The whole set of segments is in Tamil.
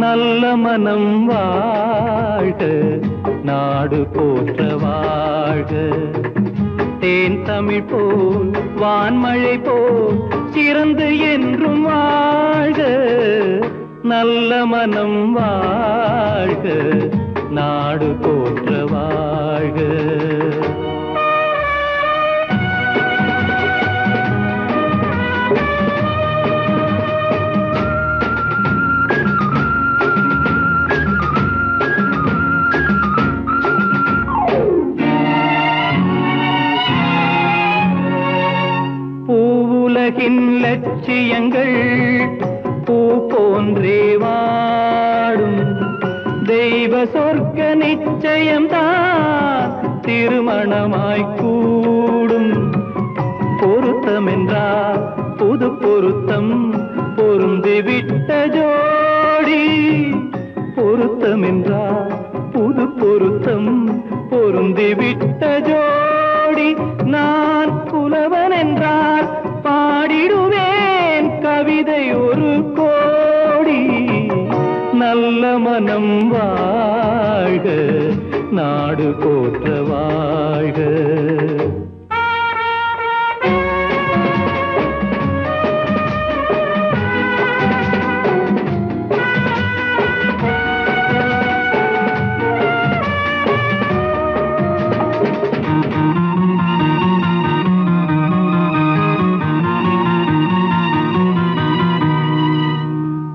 நல்ல மனம் வாழ்க, நாடு போற்ற வாழ்க. தேன் தமிழ் போல் வான்மழை போல் சிறந்து என்றும் வாழ்க. நல்ல மனம் வாழ்க, நாடு போற்ற வாழ்க. பூவுலகின் லட்சியங்கள் பூ போன்றே வாடும். தெய்வ சொர்க்க நிச்சயம்தான் திருமணமாய் கூடும். பொருத்தமென்றால் புது பொருத்தம் பொருந்திவிட்ட ஜோடி. பொருத்தமென்றால் புது பொருத்தம் பொருந்திவிட்ட ஜோடி. நான் புலவன் என்றால் பாடிடுவேன் கவிதை ஒரு கோடி. நல்ல மனம் வாழ்க, நாடு போற்ற வாழ்க.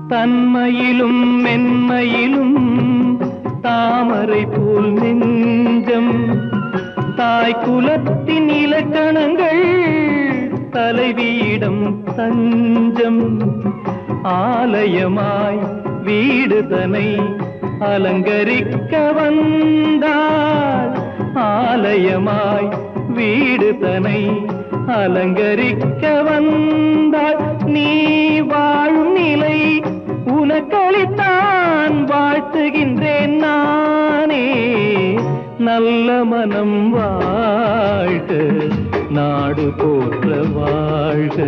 தன்மையிலும் மென்மையிலும் தாமரை போல் நெஞ்சம். தாய் குலத்தின் இலக்கணங்கள் தலைவியிடம் தஞ்சம். ஆலயமாய் வீடுதனை அலங்கரிக்க வந்தாள். ஆலயமாய் வீடுதனை அலங்கரிக்க வந்தாள். நீ வாழும் நிலை உனக்களித்தான் வாழ்த்துகின்றேன் நானே. நல்ல மனம் வாழ்க, நாடு போற்ற வாழ்க.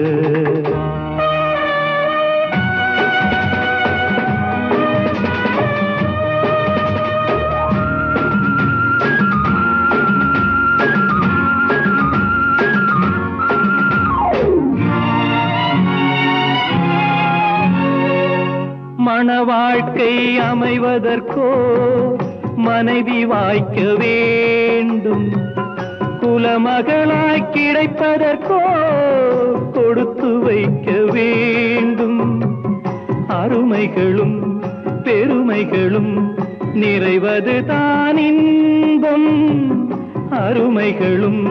மண வாழ்க்கை அமைவதற்கோ மனைவி வாய்க்க வேண்டும். குலமகளாய் கிடைப்பதற்கோ கொடுத்து வைக்க வேண்டும். அருமைகளும் பெருமைகளும் நிறைவது தான் இன்பம். அருமைகளும்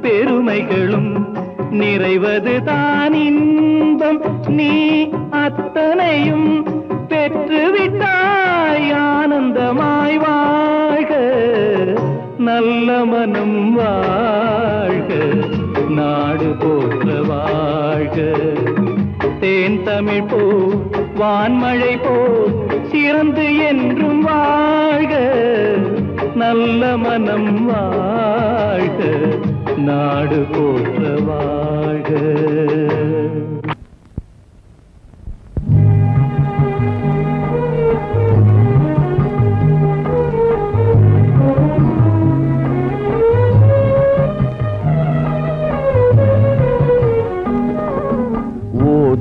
பெருமைகளும் நிறைவது தான் இன்பம். நீ அத்தனையும் பெற்றுவிட்டாய் ஆனந்தமாய் வாழ்க. நல்ல மனம் வாழ்க, நாடு போற்ற வாழ்க. தேன் தமிழ் போல் வான்மழை போல் சிறந்து என்றும் வாழ்க. நல்ல மனம் வாழ்க, நாடு போற்ற வாழ்க.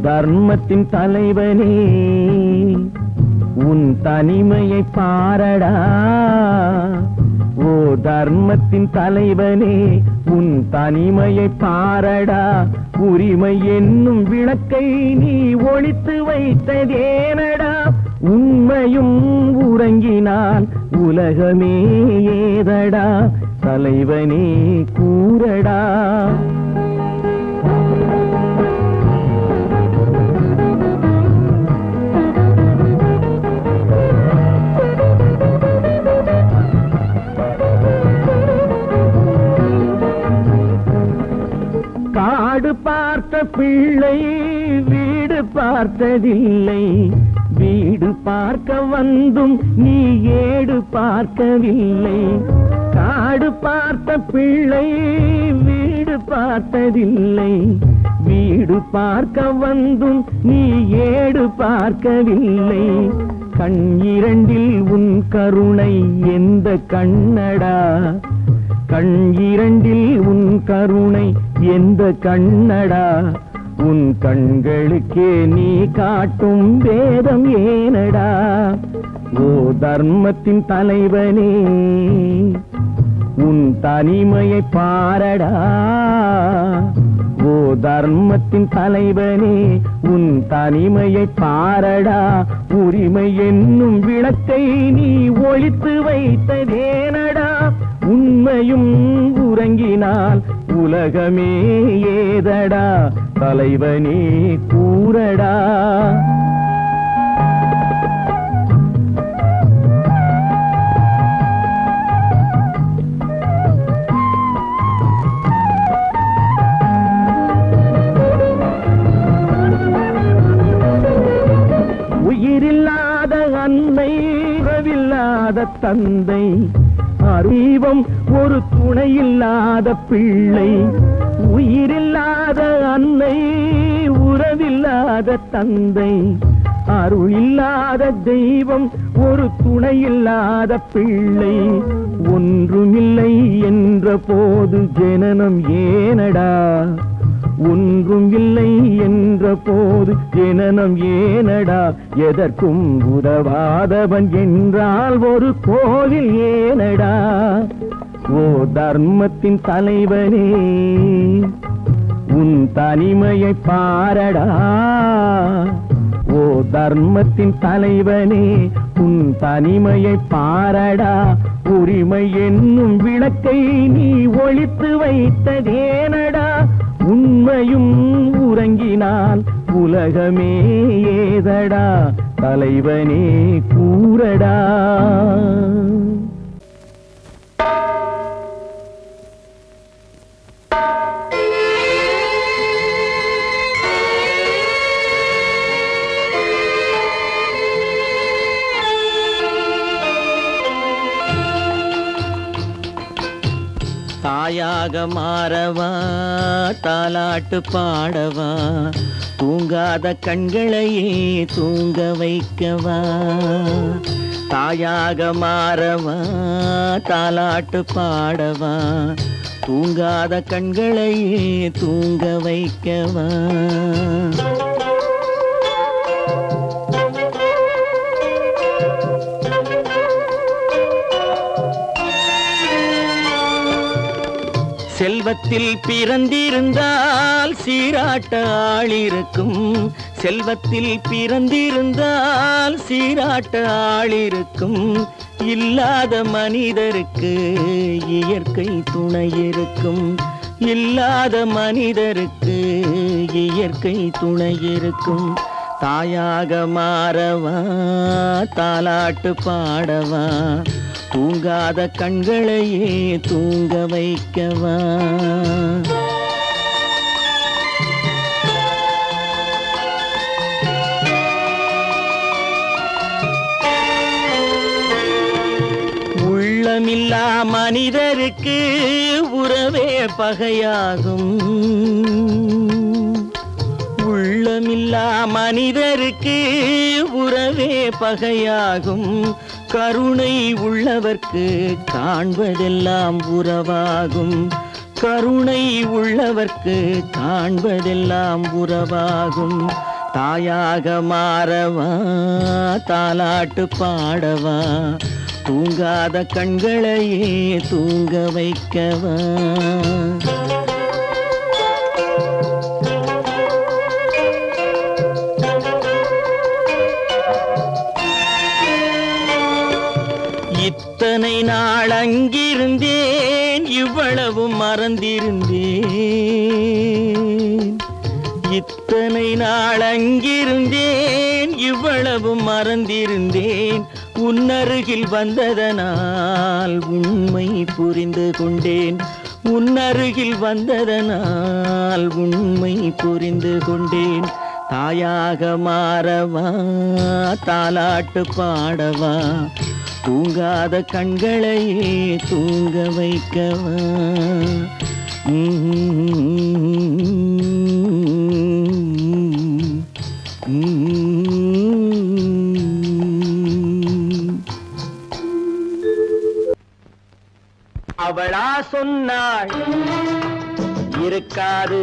தர்மத்தின் தலைவனே உன் தனிமையை பாரடா. ஓ தர்மத்தின் தலைவனே உன் தனிமையை பாரடா. உரிமை என்னும் விளக்கை நீ ஒளித்து வைத்ததேனடா. உண்மையும் உறங்கினால் உலகமே ஏதடா. தலைவனே கூறடா. காடு பார்த்த பிள்ளை வீடு பார்த்ததில்லை. வீடு பார்க்க வந்தும் நீ ஏடு பார்க்கவில்லை. காடு பார்த்த பிள்ளை வீடு பார்த்ததில்லை. வீடு பார்க்க வந்தும் நீ ஏடு பார்க்கவில்லை. கண் இரண்டில் உன் கருணை எந்த கண்ணடா, கண் இரண்டில் உன் கருணை எந்த கண்ணடா, உன் கண்களுக்கே நீ காட்டும் வேதம் ஏனடா. ஓ தர்மத்தின் தலைவனே உன் தனிமையை பாரடா, ஓ தர்மத்தின் தலைவனே உன் தனிமையை பாரடா. உரிமை என்னும் விளக்கை நீ ஒளித்து வைத்ததேனடா, உண்மையும் உறங்கினால் உலகமே ஏதடா, தலைவனே கூறடா. உயிரில்லாத அன்னை, உறவில்லாத தந்தை, அறிவம் ஒரு துணையில்லாத பிள்ளை. உயிரில்லாத அன்னை, உறவில்லாத தந்தை, அருள் இல்லாத தெய்வம், ஒரு துணையில்லாத பிள்ளை. ஒன்றுமில்லை என்ற போது ஜனனம் ஏனடா, ஒன்றும் இல்லை என்ற போது ஜனனம் ஏனடா. எதற்கும் உதவாதவன் என்றால் ஒரு கோவில் ஏனடா. ஓ தர்மத்தின் தலைவனே உன் தனிமையை பாரடா, ஓ தர்மத்தின் தலைவனே உன் தனிமையை பாரடா. உரிமை என்னும் விளக்கை நீ ஒளித்து வைத்ததேனடா, உண்மையும் உறங்கினால் உலகமே ஏதடா, தலைவனே கூறடா. தாயாக மாறவா, தாலாட்டு பாடவா, தூங்காத கண்களையே தூங்க வைக்கவா. தாயாக மாறவா, தாலாட்டு பாடவா, தூங்காத கண்களையே தூங்க வைக்கவா. செல்வத்தில் பிறந்திருந்தால் சீராட்ட ஆளிருக்கும், செல்வத்தில் பிறந்திருந்தால் சீராட்ட ஆளிருக்கும். இல்லாத மனிதருக்கு இயற்கை துணை இருக்கும், இல்லாத மனிதருக்கு இயற்கை துணை இருக்கும். தாயாக மாறவா, தாலாட்டு பாடவா, தூங்காத கண்களையே தூங்க வைக்கவா. உள்ளமில்லா மனிதருக்கு உறவே பகையாகும், உள்ளமில்லா மனிதருக்கு உறவே பகையாகும். கருணை உள்ளவர்க்கு காண்பதெல்லாம் உறவாகும், கருணை உள்ளவர்க்கு காண்பதெல்லாம் உறவாகும். தாயாக மாறவா, தாலாட்டு பாடவா, தூங்காத கண்களையே தூங்க வைக்கவா. இத்தனை நாள் அங்கிருந்தேன், இவ்வளவு மறந்திருந்தேன். இத்தனை நாள் அங்கிருந்தேன், இவ்வளவு மறந்திருந்தேன். உன்னருகில் வந்ததனால் உண்மை புரிந்து கொண்டேன், உன்னருகில் வந்ததனால் உண்மை புரிந்து கொண்டேன். தாயாக மாறவா, தாலாட்டு பாடவா, தூங்காத கண்களையே தூங்க வைக்கவா. அவளா சொன்னாள் இருக்காது,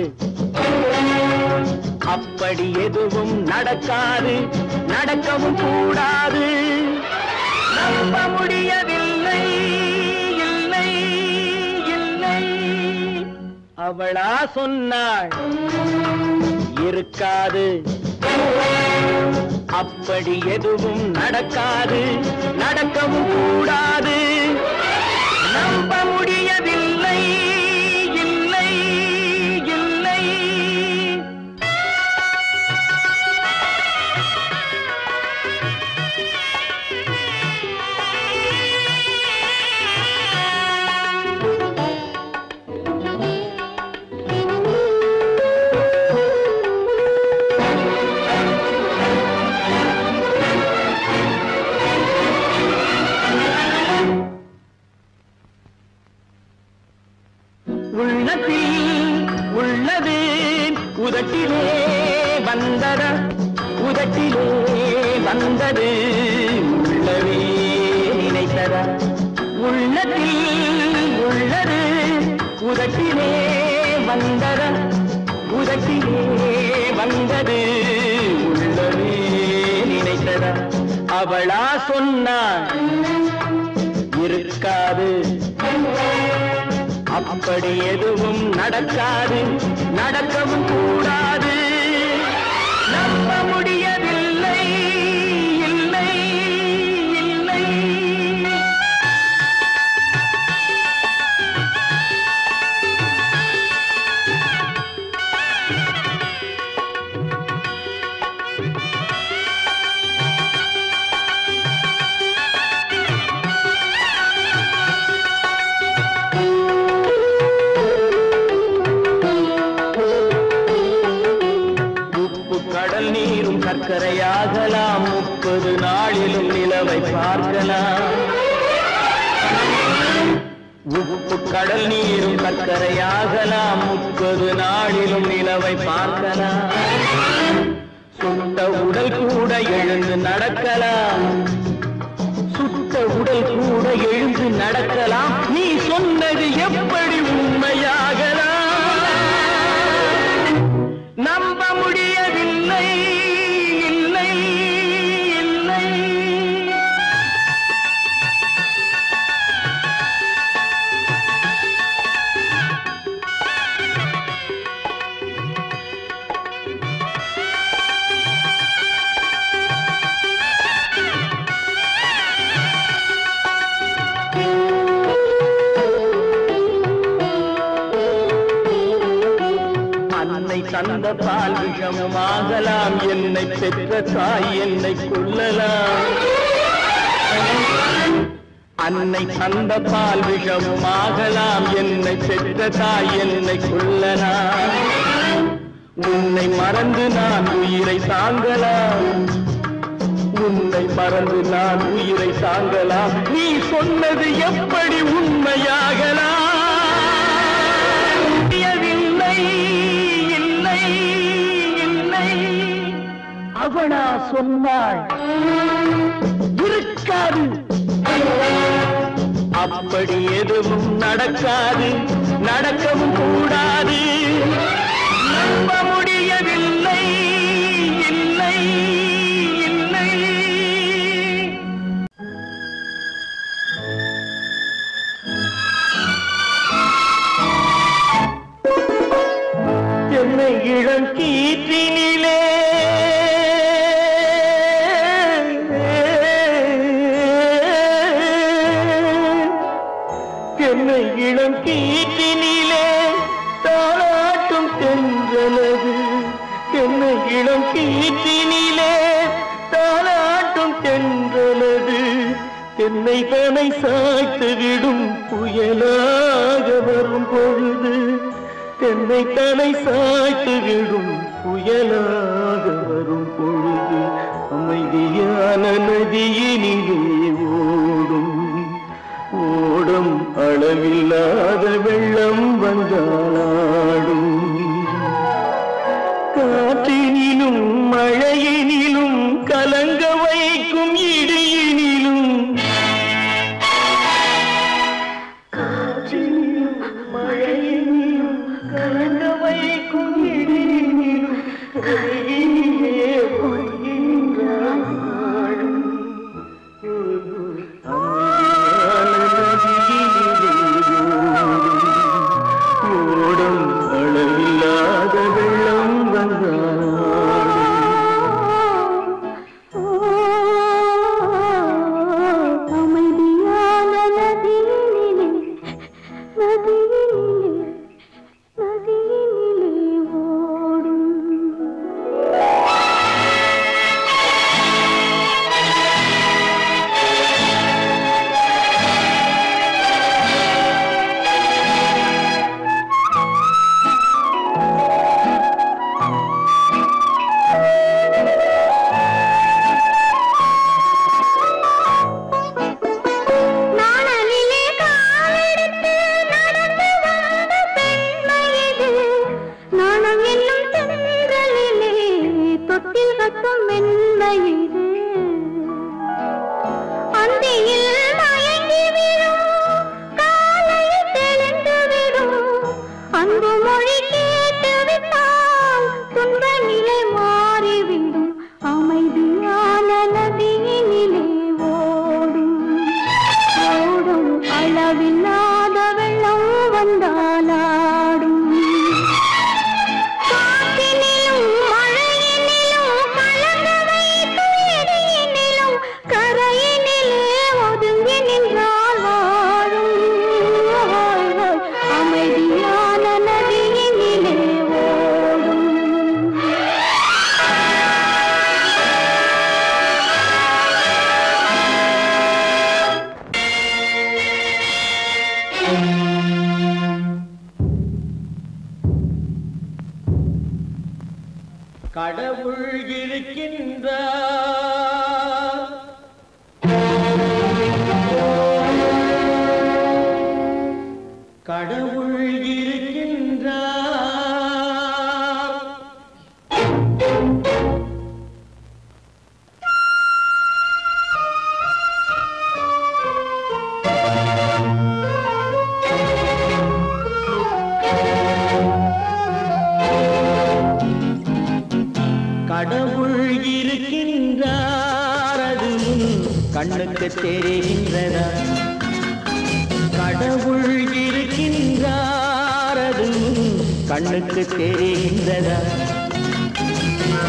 அப்படி எதுவும் நடக்காது, நடக்கவும் கூடாது. நம்ப முடியவில்லை, இல்லை இல்லை. அவளா சொன்னாள் இருக்காது, அப்படி எதுவும் நடக்காது, நடக்கவும் கூடாது. நம்ப முடியவில்லை, இல்லை இல்லை. உள்ளது உதட்டிலே வந்ததா, உதட்டிலே வந்தது உள்ளவே நினைத்ததா. உள்ளத்தில் உள்ளது உதட்டிலே வந்ததா, உதட்டிலே வந்தது உள்ளவே நினைத்ததா. அவளா சொன்னாள் இருக்காது, அப்படி எதுவும் நடக்காது, நடக்கவும் கூடாது. நம்ப முடியவில்லை, இல்லை இல்லை. கடல் நீரும் சர்க்கரையாகலாம், 30 நாளிலும் நிலவை பார்க்கலாம். உப்பு கடல் நீரும் சர்க்கரையாகலாம், 30 நாளிலும் நிலவை பார்க்கலாம். சுட்ட உடல் கூட எழுந்து நடக்கலாம், சுட்ட உடல் கூட எழுந்து நடக்கலாம். நீ சொன்னது எப்படி உண்மையாகலாம்? நம்ப முடியவில்லை, இல்லை இல்லை. அன்னை தந்த பால் விஷமாகலாம், என்னை பெற்ற தாய் என்னை கொல்லலாம். அன்னை தந்த பால் விஷமாகலாம், என்னை பெற்ற தாய் என்னை கொல்லலாம். உன்னை மறந்து நான் உயிரை தாங்கலாம், உன்னை மறந்து நான் உயிரை தாங்கலாம். நீ சொன்னது எப்படி உண்மையாகலாம்? இல்லை இல்லை. அவளா சொன்னாள் இருக்காது, அப்படி எதுவும் நடக்காது, நடக்கவும் கூடாது. நம்ப முடியவில்லை, இல்லை இல்லை. என்னை இளம் கீற்றினிலே என்னை இளம் கீற்றினிலே தாளாட்டும் தென்றலது, என்னை இளம் கீற்றினிலே தாளாட்டும் தென்றலது. என்னை தனை சாய்த்து விடும் புயலாக வரும் பொழுது, என்னை தனை சாய்த்து விடும் புயலாக வரும் பொழுது. அமைதியான நதியினிலே ஓடும் ஓடும் அளவில்லாத வெள்ளம் வந்தாடும். காற்றினிலும் மழையினிலும் கலங்க வைக்கும் இடியினிலும் காற்றினிலும் கடவுள் இருக்கின்றார், கடவுள் இருக்கின்றார். கடவுள் இருக்கின்றார், அது கண்ணுக்கு தெரிகின்றதா? கடவுள் இருக்கின்றார், அது கண்ணுக்கு தெரிகின்றதா?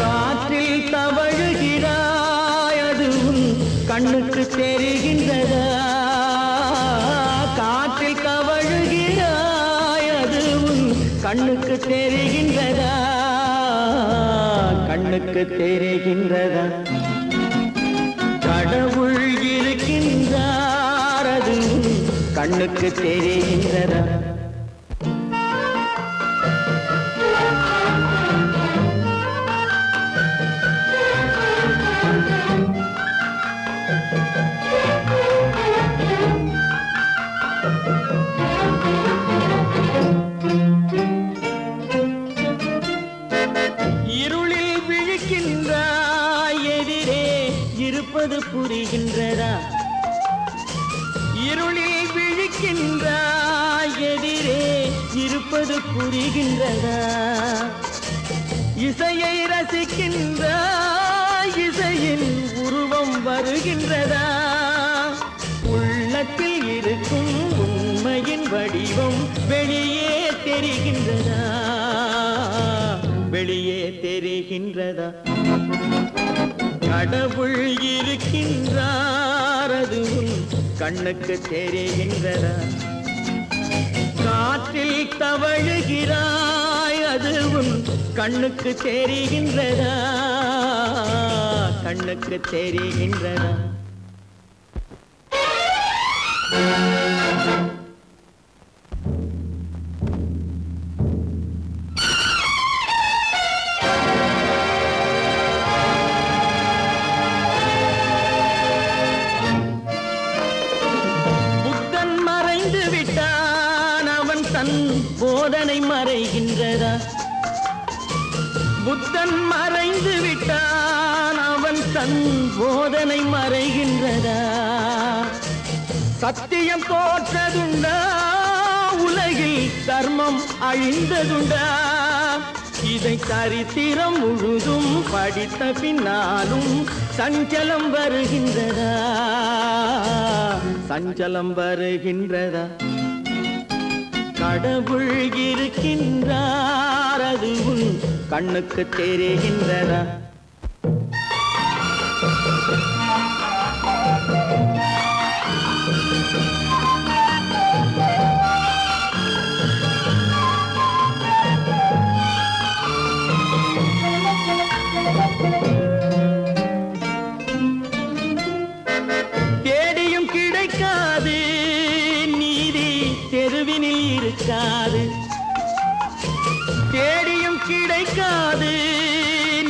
காற்றில் தவழுகிறாய், அது கண்ணுக்கு தெரிகின்றதா? காற்றில் தவழுகிறாய், அது கண்ணுக்கு தெரிகின்றதா? கண்ணுக்கு தெரிகின்றதா? கடவுள் இருக்கின்றார், அது கண்ணுக்கு தெரிகின்றதா? இருளில் விழிக்கின்றாய், எதிரே இருப்பது புரிகின்றதா? இருளில் விழிக்கின்றாய், எதிரே இருப்பது புரிகின்றதா? இசையை ரசிக்கின்றாய், இசையின் உருவம் வருகின்றதா? உள்ளத்தில் இருக்கும் உண்மையின் வடிவம் வெளியே தெரிகின்றதா? வெளியே தெரிகின்றதா? கடவுள் இருக்கின்றார், அது கண்ணுக்கு தெரிகின்றதா? காற்றில் தவழுகிறாய், அது கண்ணுக்கு தெரிகின்றதா? கண்ணுக்கு தெரிகின்றதா? போதனை மறைகின்றதா? புத்தன் மறைந்து விட்டான், அவன் தன் போதனை மறைகின்றதா? சத்தியம் தோற்றதுண்டா? உலகில் தர்மம் அழிந்ததுண்டா? இதை சரித்திரம் முழுதும் படித்த பின்னாலும் சஞ்சலம் வருகின்றதா? சஞ்சலம் வருகின்றதா? கடவுள் இருக்கின்றார், அது கண்ணுக்கு தெரிகின்றதா? தேடியும் கிடைக்காது நீதி, தெருவினில் இருக்காது. தேடியும் கிடைக்காது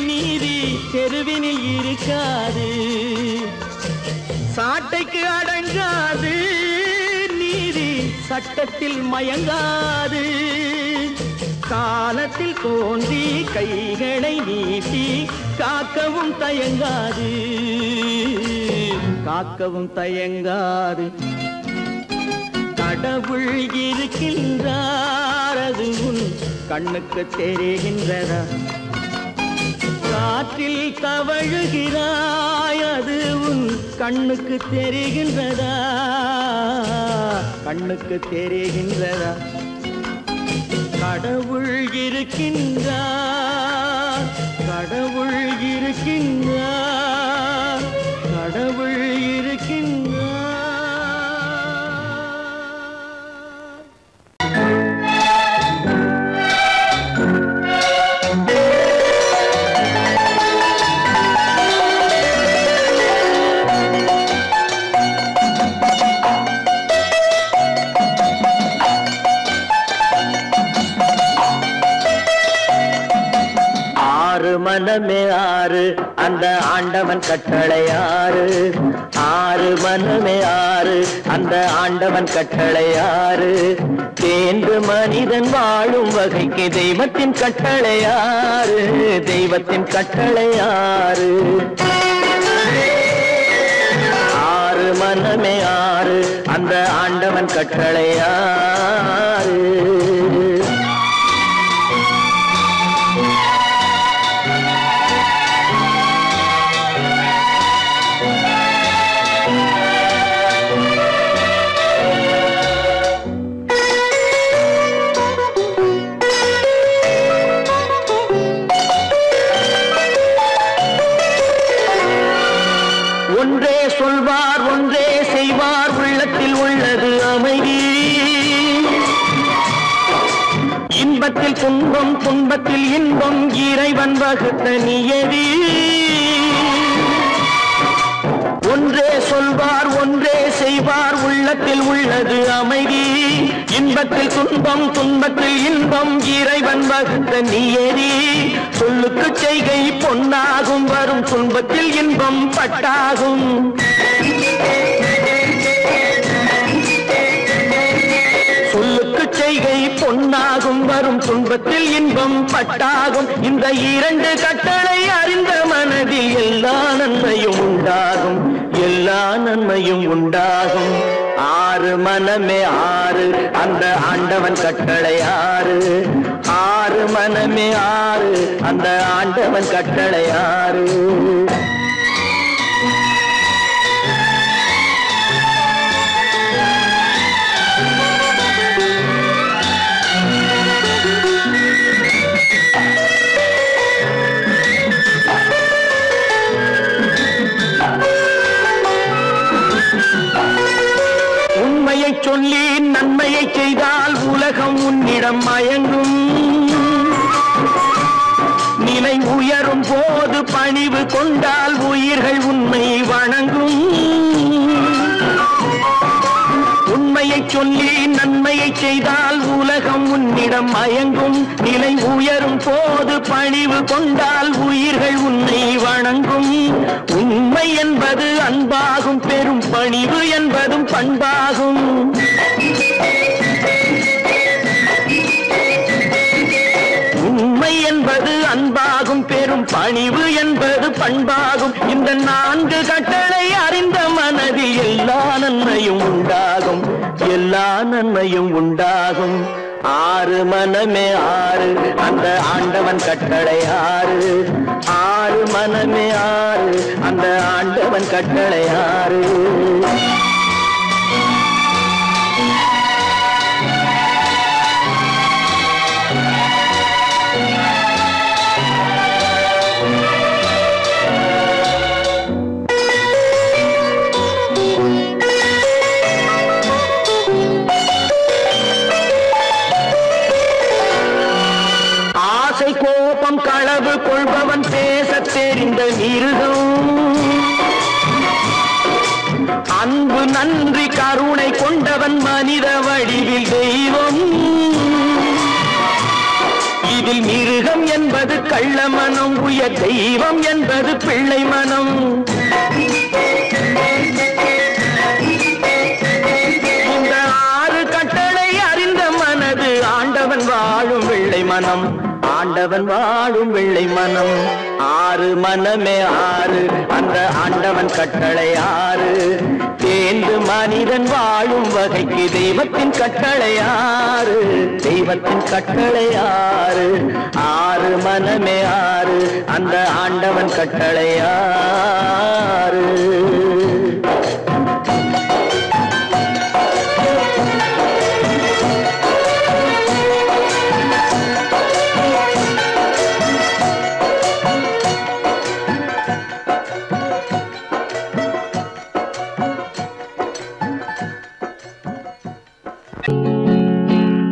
நீதி, தெருவினில் இருக்காது. சாட்டைக்கு அடங்காது நீதி, சட்டத்தில் மயங்காது. காலத்தில் தோன்றி கைகளை நீட்டி காக்கவும் தயங்காது. காக்கவும் தயங்காது. கடவுள் இருக்கின்றார் அது உன் கண்ணுக்கு தெரிகின்றதா? காற்றில் தவழுகிறாய் அது உன் கண்ணுக்கு தெரிகின்றதா? கண்ணுக்கு தெரிகின்றதா? கடவுள் இருக்கின்றார், கடவுள் இருக்கின்றார், கடவுள் இருக்கின்றார். மனமே ஆறு அந்த ஆண்டவன் கட்டளை ஆறு. ஆறு மனமே ஆறு அந்த ஆண்டவன் கட்டளை ஆறு. தேர்ந்து மனிதன் வாழும் வகைக்கு தெய்வத்தின் கட்டளை ஆறு. தெய்வத்தின் கட்டளை ஆறு. ஆறு மனமே ஆறு அந்த ஆண்டவன் கட்டளை ஆறு. ஒன்றே சொல்வார் ஒன்றே செய்வார் உள்ளத்தில் உள்ளது அமைதி. இன்பத்தில் துன்பம் துன்பத்தில் இன்பம் இறைவன் வகுத்த நியதி. ஒன்றே சொல்வார் ஒன்றே செய்வார் உள்ளத்தில் உள்ளது அமைதி. இன்பத்தில் துன்பம் துன்பத்தில் இன்பம் இறைவன் வகுத்த நியதி. சொல்லுக்கு செய்கை பொன்னாகும் வரும் துன்பத்தில் இன்பம் பட்டாகும். சொல்லுக்கு செய்கை பொன்னாகும் வரும் துன்பத்தில் இன்பம் பட்டாகும். இந்த இரண்டு கட்டளை அறிந்த மனதில் எல்லா நன்மையும் உண்டாகும். எல்லா நன்மையும் உண்டாகும். ஆறு மனமே ஆறு அந்த ஆண்டவன் கட்டளை ஆறு. ஆறு மனமே ஆறு அந்த ஆண்டவன் கட்டளை ஆறு. உண்மையை சொல்லி நன்மையை செய்தால் உலகம் உன்னிடம் மயங்கும். நிலை உயரும் போது பணிவு கொண்டால் உயிர்கள் உன்னை வணங்கும். உண்மையை சொல்லி நன்மையை செய்தால் உலகம் உன்னிடம் மயங்கும். நிலை உயரும் போது பணிவு கொண்டால் உயிர்கள் உன்னை வணங்கும். உண்மை என்பது அன்பாகும் பெரும் பணிவு என்பதும் பண்பாகும். உண்மை என்பது அன்பாகும் பெரும் பணிவு என்பது பண்பாகும். இந்த நான்கு கட்டளை அறிந்த மனதில் எல்லா நன்மையும் உண்டாகும். எல்லா நன்மையும் உண்டாகும். ஆறு மனமே ஆறு அந்த ஆண்டவன் கட்டளை ஆறு. ஆறு மனமே ஆறு அந்த ஆண்டவன் கட்டளை ஆறு. கோபம் களவு கொள்பவன் பேச தெரிந்த மிருகம். அன்பு நன்றி கருணை கொண்டவன் மனித வடிவில் தெய்வம். இதில் மிருகம் என்பது கள்ள மனம், உயர் தெய்வம் என்பது பிள்ளை மனம். இந்த ஆறு கட்டளை அறிந்த மனது ஆண்டவன் வாழும் வெள்ளை மனம். ஆண்டவன் வாழும் வெள்ளை மனம். ஆறு மனமே ஆறு அந்த ஆண்டவன் கட்டளை ஆறு தேர்ந்து மனிதன் வாழும் வகைக்கு தெய்வத்தின் கட்டளை ஆறு தெய்வத்தின் கட்டளை ஆறு ஆறு மனமே ஆறு அந்த ஆண்டவன் கட்டளை ஆறு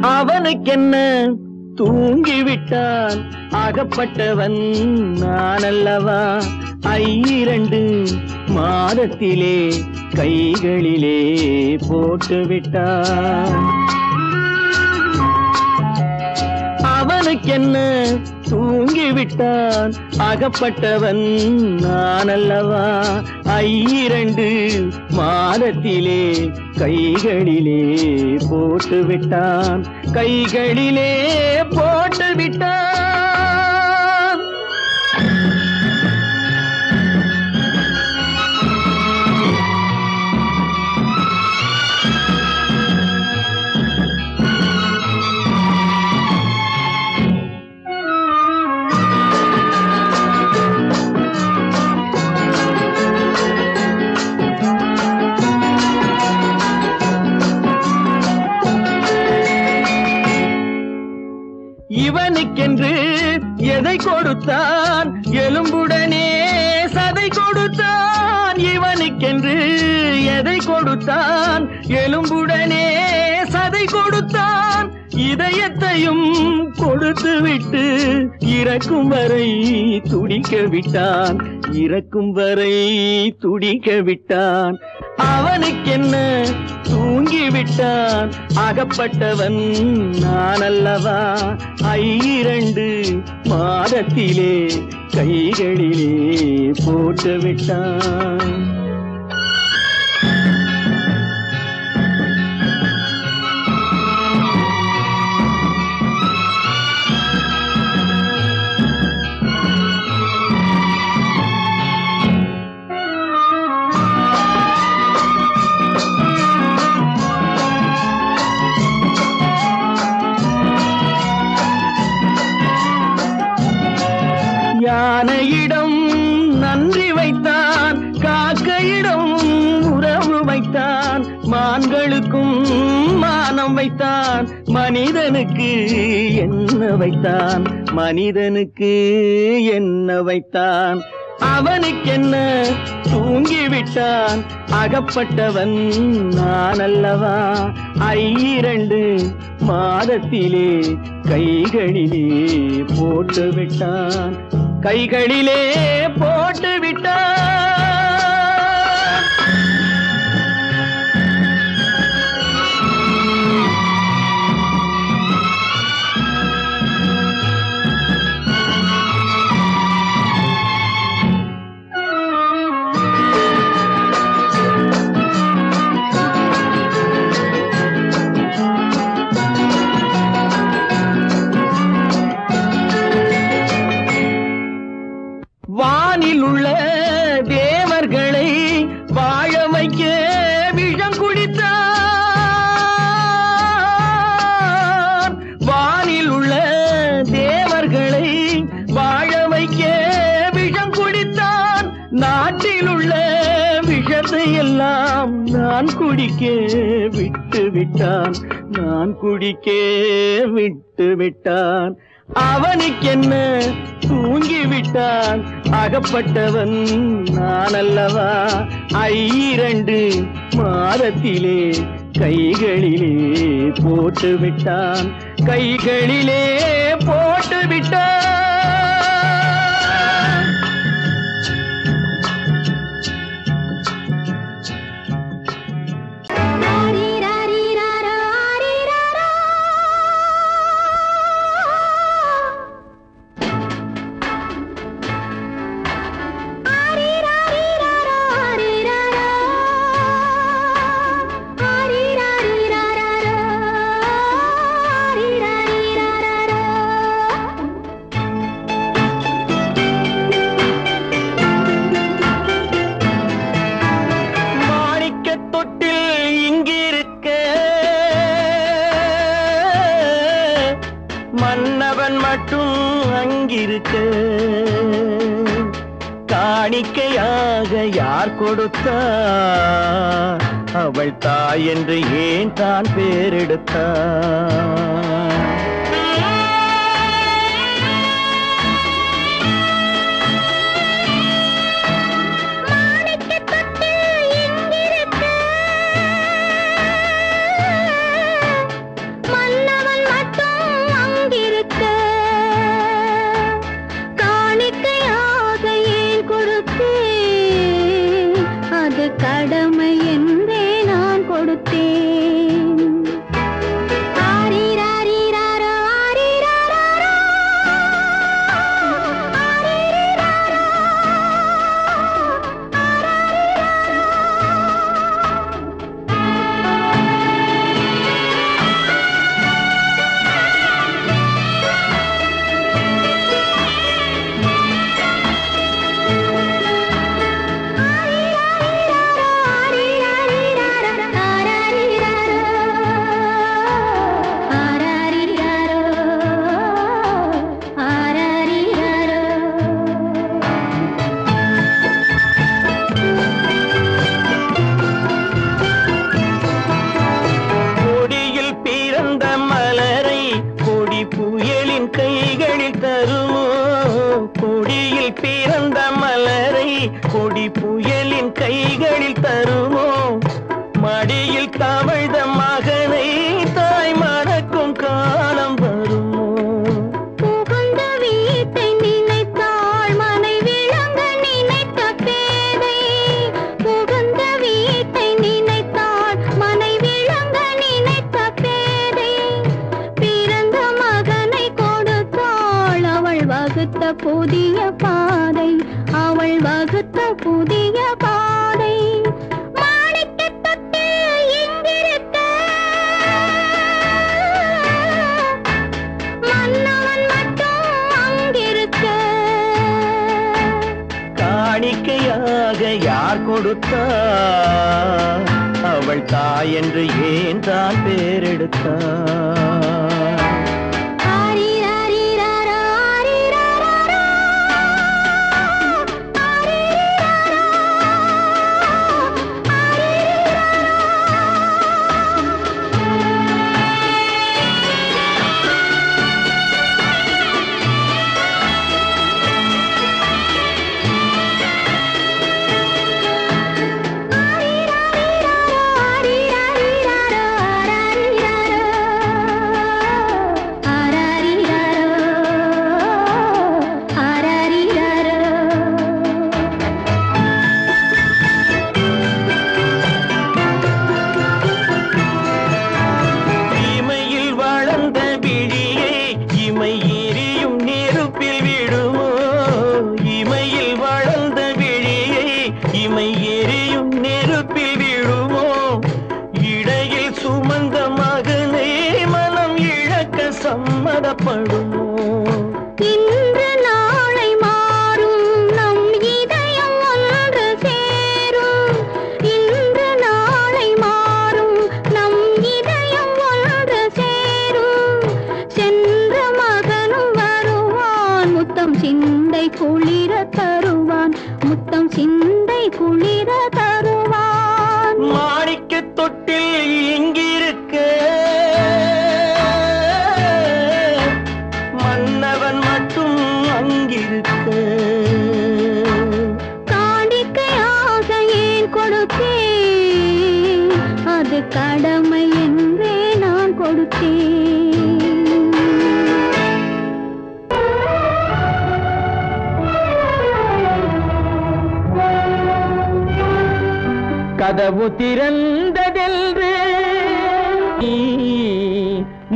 அவனுக்கென்ன தூங்கிவிட்டான் அகப்பட்டவன் நான் அல்லவா 2 மாதத்திலே கைகளிலே போட்டுவிட்டான் அவனுக்கென்ன தூங்கிவிட்டான் அகப்பட்டவன் நான் அல்லவா 2 மாதத்திலே கைகளிலே போட்டுவிட்டான் கைகளிலே போட்டுவிட்டான் இவனுக்கென்று எதை கொடுத்தான் எலும்புடனே சதை கொடுத்தான் இவனுக்கென்று எதை கொடுத்தான் எலும்புடனே சதை கொடுத்தான் இதயத்தையும் கொடுத்து விட்டு இறக்கும் வரை துடிக்க விட்டான் இறக்கும் வரை துடிக்க விட்டான் அவனுக்கென்ன தூங்கிவிட்டான் அகப்பட்டவன் நான் அல்லவா 2 மாதத்திலே கைகளிலே போட்டுவிட்டான் யானையிடம் நன்றி வைத்தான் காக்கையிடம் உறவு வைத்தான் மான்களுக்கும் மானம் வைத்தான் மனிதனுக்கு என்ன வைத்தான் மனிதனுக்கு என்ன வைத்தான் அவனுக்கென்ன தூங்கிவிட்டான் அகப்பட்டவன் நான் அல்லவா 2 மாதத்திலே கைகளிலே போட்டுவிட்டான் கைகளிலே போட்டுவிட்டான் வானில் உள்ள தேவர்களை வாழ வைக்க விஷம் குடித்தான் வானில் உள்ள தேவர்களை வாழ வைக்க விஷம் குடித்தான் நாட்டில் உள்ள விஷத்தை எல்லாம் நான் குடிக்க விட்டு விட்டான் நான் குடிக்க விட்டு விட்டான் அவனுக்கென்ன தூங்கிவிட்டான் அகப்பட்டவன் நான் அல்லவா 2 மாதத்திலே கைகளிலே போட்டுவிட்டான் கைகளிலே போட்டுவிட்டான் அங்கிருக்க காணிக்கையாக யார் கொடுத்தார் அவள் தாய் என்று ஏன் தான் பேரெடுத்தார் கடமை என்றே நான் கொடுத்தேன் ஆரிராரிராரோ ஆரிராரோ ஆரிராரோ பிறந்த மலரை கொடி புயலின் கைகளில் தருமோ மடியில் தவழ்ந்த மகனை தாய் மறக்கும் காலம் வருமோ புகுந்த வீட்டை நினைத்தாள் மனை விளங்க நினைத்த பேதை புகுந்த வீட்டை நினைத்தாள் மனை விளங்க நினைத்த பேதை பிறந்த மகனை கொடுத்தாள் அவள் வகுத்த புதிய பாதை அவள் வகுத்த புதிய பாதை மாணிக்கத் தொட்டில் இங்கிருக்க மன்னவன் மட்டும் அங்கிருக்க காணிக்கையாக யார் கொடுத்தார் அவள் தாய் என்று ஏன் தான் பேரெடுத்தார் சம்மதப்படுமோ இன்று நாளை மாறும் நம் இதயம் ஒன்று சேரும் இன்று நாளை மாறும் நம் இதயம் ஒன்று சேரும் சென்ற மகனும் வருவான் முத்தம் சிந்தை குளிர தருவான் முத்தம் சிந்தை குளிர தருவான் மாணிக்கத் தொட்டில் இங்கிருக்க மன்னவன் மட்டும் அங்கிருக்க காணிக்கையாக ஏன் கொடுத்தேன் அது கடமை என்றே நான் கொடுத்தேன் கதவு திறந்ததென்று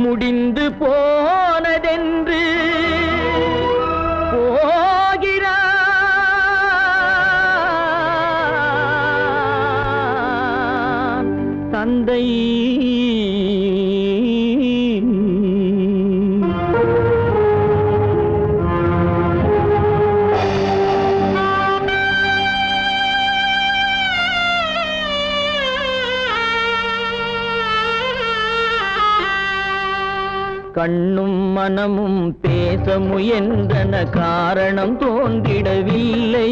முடிந்து போனதென்று போகிறான் தந்தை கண்ணும் மனமும் பேச முயன்றன காரணம் தோன்றிடவில்லை.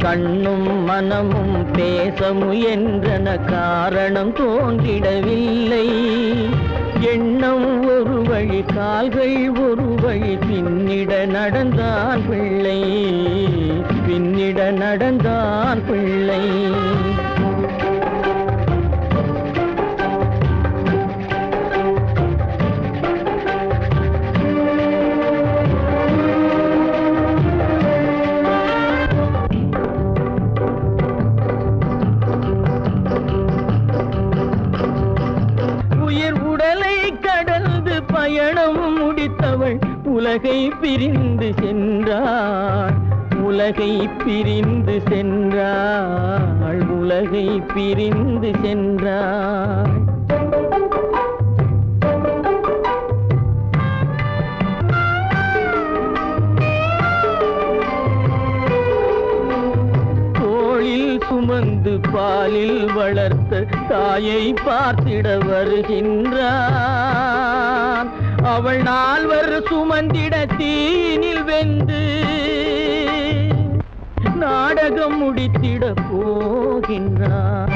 கண்ணும் மனமும் பேச முயன்றன காரணம் தோன்றிடவில்லை. எண்ணம் ஒரு வழி கால்கள் ஒரு வழி பின்னிட நடந்தான் பிள்ளை, பின்னிட நடந்தான் பிள்ளை. பயணம் முடித்தவள் உலகை பிரிந்து சென்றாள், உலகை பிரிந்து சென்றாள், உலகை பிரிந்து சென்றாள். தோளில் சுமந்து பாலில் வளர்த்த தாயை பார்த்திட வருகின்றான். அவள் நால்வர் சுமந்திட தீனில் வெந்து நாடகம் முடித்திட போகின்றான்.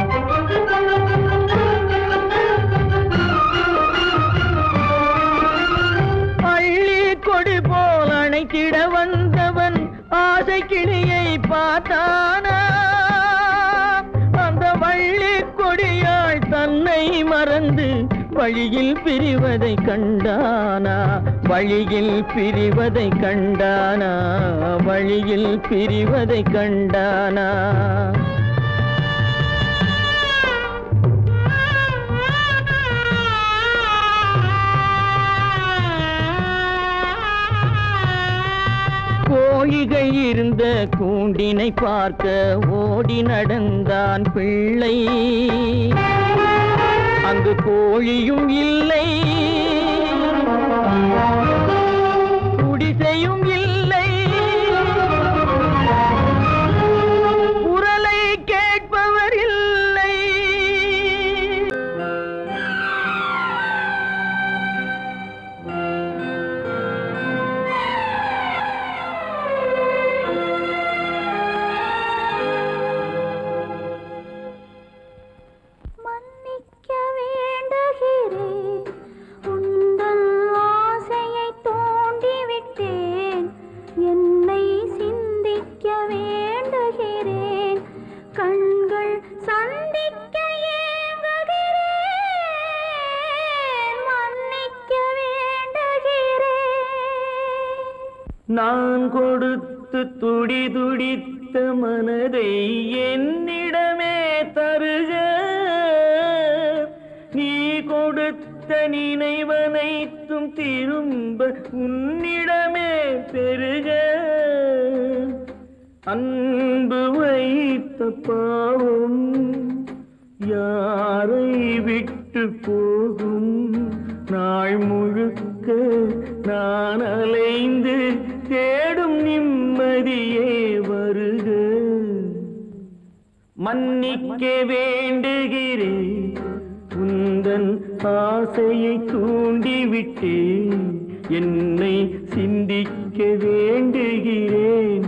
அள்ளி கொடி போல் அணைத்திட வந்தவன் ஆசை கிளியை பார்த்தானா, அந்த வள்ளி கொடியாள் தன்னை மறந்து வழியில் பிரிவதை கண்டானா, வழியில் பிரிவதை கண்டானா, வழியில் பிரிவதை கண்டானா. கோழிகள் இருந்த கூண்டினை பார்க்க ஓடி நடந்தான் பிள்ளை. அங்கு கோழியும் இல்லை, குடிசையும் இல்லை, குரலை கேட்பவர் இல்லை. நான் கொடுத்து துடி துடித்த மனதை என்னிடமே தருக, நீ கொடுத்த நினைவனைத்தும் திரும்ப உன்னிடமே பெருக. அன்பு வைத்த பாவம் யாரை விட்டு போகும், நாள் முழுக்க நான் அலைந்து தேடும் நிம்மதியே வருக. மன்னிக்க வேண்டுகிறேன், உந்தன் ஆசையை தூண்டிவிட்டேன், என்னை சிந்திக்க வேண்டுகிறேன்,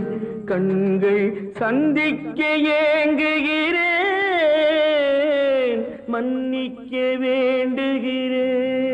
கண்கள் சந்திக்க ஏங்குகிறேன், மன்னிக்க வேண்டுகிறேன்.